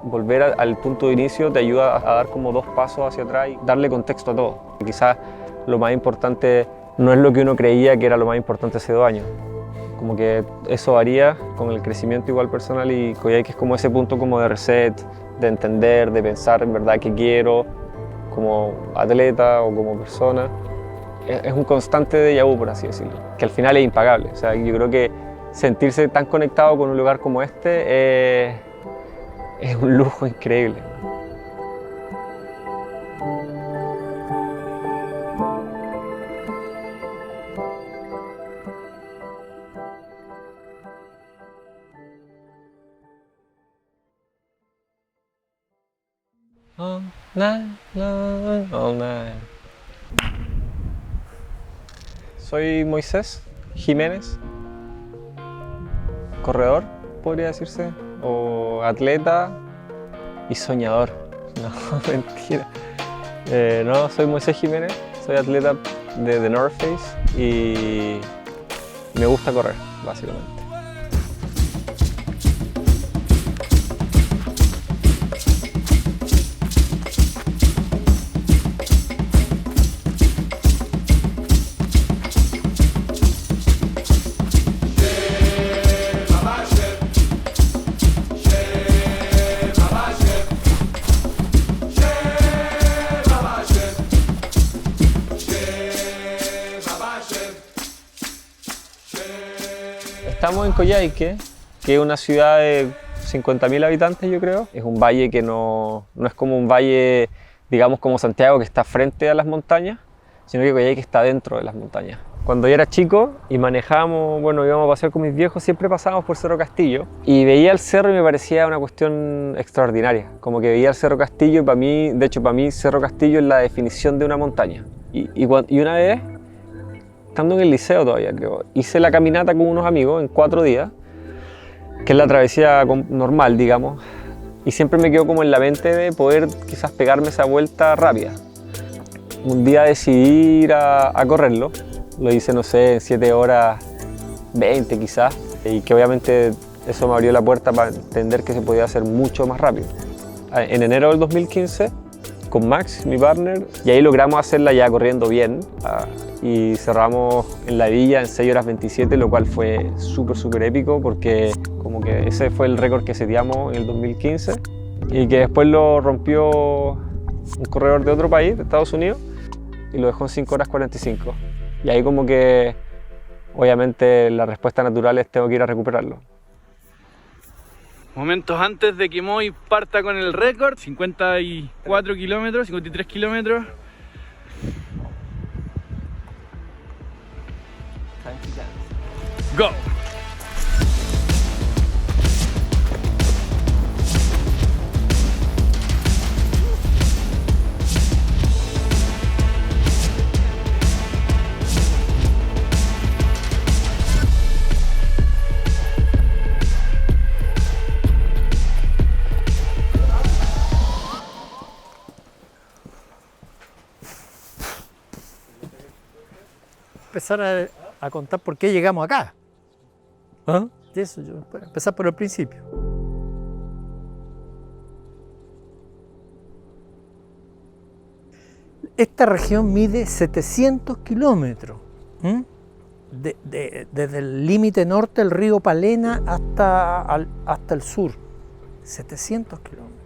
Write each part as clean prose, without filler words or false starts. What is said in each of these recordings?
volver al punto de inicio te ayuda a dar como 2 pasos hacia atrás y darle contexto a todo. Quizás lo más importante no es lo que uno creía que era lo más importante hace 2 años. Como que eso varía con el crecimiento igual personal y Coyhaique es como ese punto como de reset, de entender, de pensar en verdad qué quiero como atleta o como persona. Es un constante déjà vu, por así decirlo, que al final es impagable. O sea, yo creo que sentirse tan conectado con un lugar como este es un lujo increíble. All night long, all night. Soy Moisés Jiménez, corredor, podría decirse, o atleta y soñador. No, mentira. No, soy Moisés Jiménez, soy atleta de The North Face y me gusta correr, básicamente. Estamos en Coyhaique, que es una ciudad de 50.000 habitantes, yo creo. Es un valle que no es como un valle, digamos, como Santiago, que está frente a las montañas, sino que Coyhaique está dentro de las montañas. Cuando yo era chico y manejábamos, bueno, íbamos a pasear con mis viejos, siempre pasábamos por Cerro Castillo y veía el cerro y me parecía una cuestión extraordinaria. Como que veía el Cerro Castillo y para mí, de hecho, para mí Cerro Castillo es la definición de una montaña. Y una vez, estando en el liceo todavía, creo, hice la caminata con unos amigos en 4 días, que es la travesía normal, digamos, y siempre me quedó como en la mente de poder quizás pegarme esa vuelta rápida. Un día decidí ir a correrlo, lo hice, no sé, en 7 horas 20 quizás, y que obviamente eso me abrió la puerta para entender que se podía hacer mucho más rápido. En enero del 2015, con Max, mi partner, y ahí logramos hacerla ya corriendo bien, y cerramos en la villa en 6 horas 27, lo cual fue súper épico porque como que ese fue el récord que seteamos en el 2015 y que después lo rompió un corredor de otro país, de Estados Unidos, y lo dejó en 5 horas 45. Y ahí como que obviamente la respuesta natural es tengo que ir a recuperarlo. Momentos antes de que Moy parta con el récord, 54 kilómetros, 53 kilómetros. Go! Empezar a contar por qué llegamos acá. ¿Ah? Eso, yo, empezar por el principio. Esta región mide 700 kilómetros. Desde el límite norte del río Palena hasta el sur. 700 kilómetros.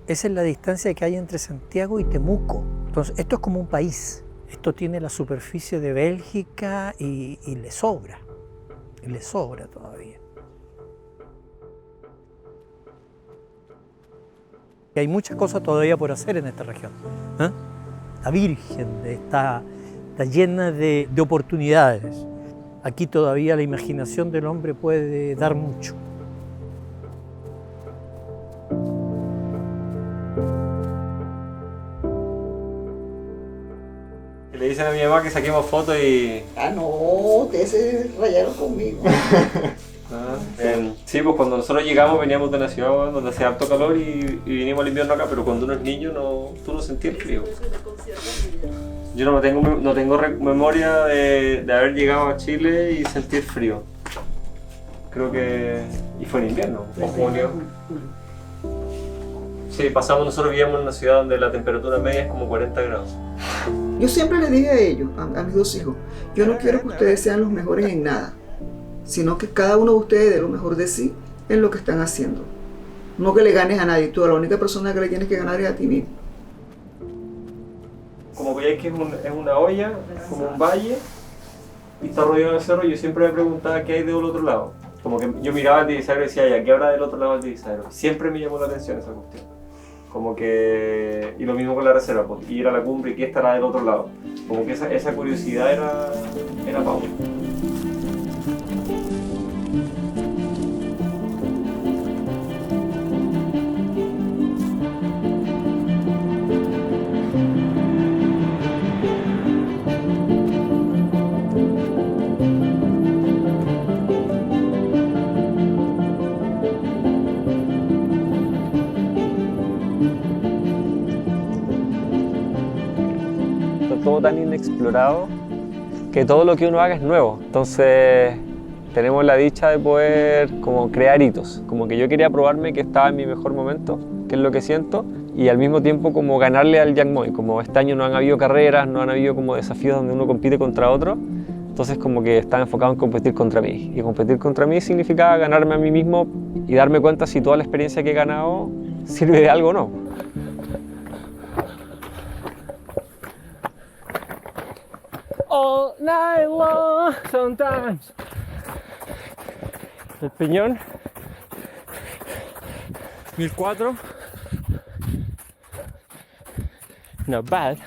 Esa es la distancia que hay entre Santiago y Temuco. Entonces, esto es como un país. Esto tiene la superficie de Bélgica y le sobra. Y le sobra todavía. Y hay muchas cosas todavía por hacer en esta región. ¿Eh? La Virgen está llena de oportunidades. Aquí todavía la imaginación del hombre puede dar mucho. Le dicen a mi mamá que saquemos fotos y... Ah, no, ustedes se rayaron conmigo. Sí, pues cuando nosotros llegamos veníamos de una ciudad donde hacía harto calor y vinimos al invierno acá, pero cuando uno es niño tú no sentías el frío. Yo no tengo memoria de haber llegado a Chile y sentir frío. Creo que... y fue en invierno, o junio. Sí, nosotros vivíamos en una ciudad donde la temperatura media es como 40 grados. Yo siempre les dije a ellos, a mis dos hijos, yo no quiero que ustedes sean los mejores en nada, sino que cada uno de ustedes dé lo mejor de sí en lo que están haciendo. No que le ganes a nadie, tú a la única persona que le tienes que ganar es a ti mismo. Como veis que es una olla, como un valle, y está rodeado de cerro, yo siempre me preguntaba qué hay del otro lado. Como que yo miraba el divisadero y decía, ya, ¿qué habrá del otro lado del divisadero? Siempre me llamó la atención esa cuestión. Como que... Y lo mismo con la reserva, pues, ir a la cumbre y qué estará del otro lado. Como que esa curiosidad era Paula. Todo tan inexplorado que todo lo que uno haga es nuevo. Entonces tenemos la dicha de poder como crear hitos. Como que yo quería probarme que estaba en mi mejor momento, que es lo que siento, y al mismo tiempo como ganarle al Young Moy. Como este año no han habido carreras, no han habido como desafíos donde uno compite contra otro. Entonces como que estaba enfocado en competir contra mí. Y competir contra mí significaba ganarme a mí mismo y darme cuenta si toda la experiencia que he ganado sirve de algo o no. All night long, sometimes. El Peñón 1004. Not bad.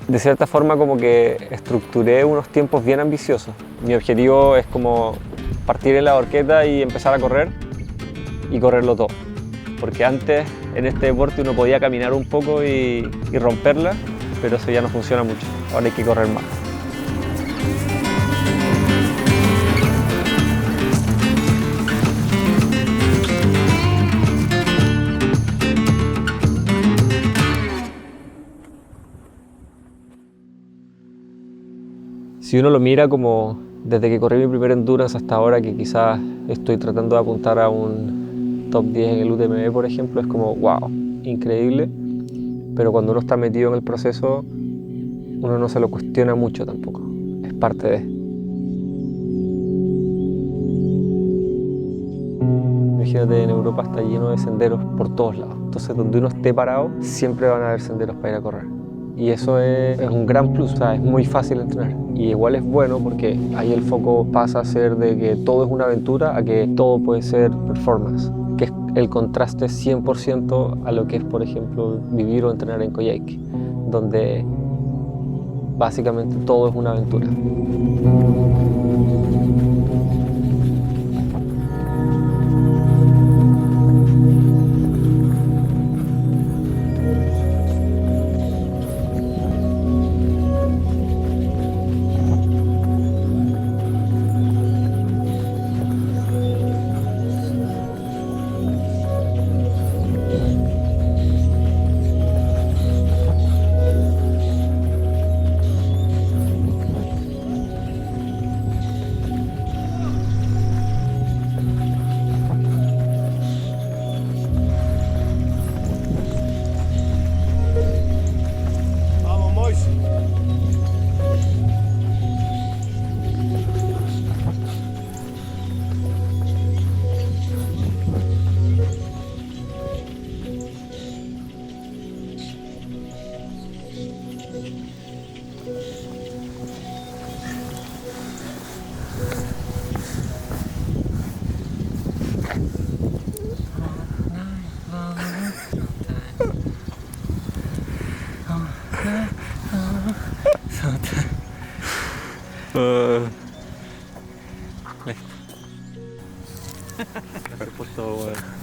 De cierta forma como que estructuré unos tiempos bien ambiciosos. Mi objetivo es como partir en la horqueta y empezar a correr y correrlo todo. Porque antes en este deporte uno podía caminar un poco y romperla, pero eso ya no funciona mucho. Ahora hay que correr más. Si uno lo mira como desde que corrí mi primer endurance hasta ahora, que quizás estoy tratando de apuntar a un top 10 en el UTMB, por ejemplo, es como wow, increíble. Pero cuando uno está metido en el proceso, uno no se lo cuestiona mucho tampoco, es parte de. Imagínate, en Europa está lleno de senderos por todos lados, entonces donde uno esté parado, siempre van a haber senderos para ir a correr. Y eso es un gran plus, o sea, es muy fácil entrenar. Y igual es bueno porque ahí el foco pasa a ser de que todo es una aventura a que todo puede ser performance, que es el contraste 100% a lo que es, por ejemplo, vivir o entrenar en Coyhaique, donde básicamente todo es una aventura. Listo.